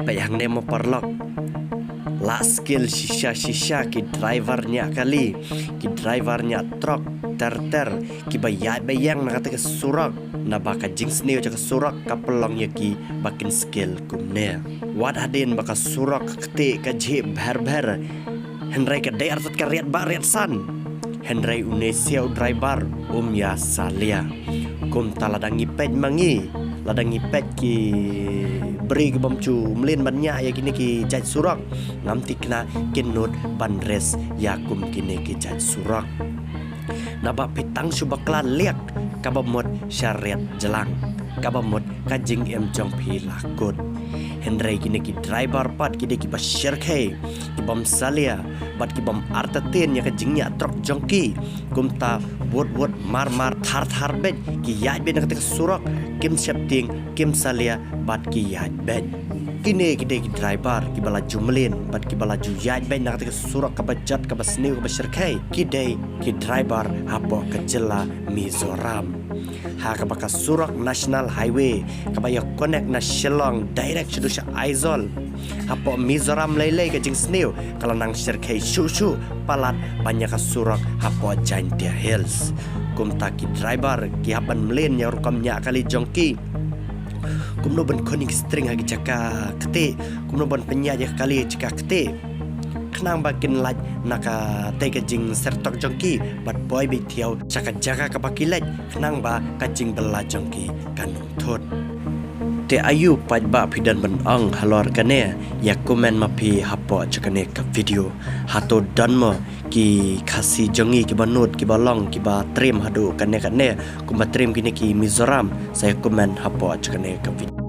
Bayang nemo perlok la skill shisha ki drivernya kali ki drivernya truk ter ki bayang na kata ke surak na baka jings neo ke surak kapelong ya ki bakin skill kumne wat hadin baka surak kete ka je ber Henry ke daer tat ka riat ba riat san Henry unesia driver ya salia kum taladangi pej mangi ladangi pej ki beri ke bamcu melin banyak ya kini ki jaj surak ngamti kena kinut bandres ya kum kini ki jaj surak naba pitang subakla liak kabamot syariat jelang kabamot kajing em jong pi lakut Henry kini ki driver pat kini ki basyar ki bam salia bat ki bam artatin ya kajingnya truk jongki kumta buat mar thar bet ki yaj ben ketika surak kim siap ting kim salia bat ki yaj ben kini ki driver ki bala jumlin bat ki bala ju yaj ben ketika surak kabajat kabasniu kabasyar ki ki driver hapo kejela Mizoram ha kabaka surak national highway kabaya connect na Shillong direct sudusha Aizol hapo Mizoram lele ke jing sneu kalau nang syirkai shushu palat banyak ka surak hapo Jaintia Hills kumta ki driver ki haban mlen ya rukamnya kali jongki kumno ban koning string hagi caka kete kumno ban penyaja kali caka kete kenang bakin laj naka tega jing sertok jongki bat boy bi tiau caka jaga kapakilaj kenang ba kajing bela jongki kanung thot te ayu paj ba pidan ban ang halor kane ya komen mapi hapo cakane ka video hato danmo ki khasi jongi ki banut ki balong ki ba trim hadu kane kumba trim kini ki Mizoram saya komen hapo cakane ka video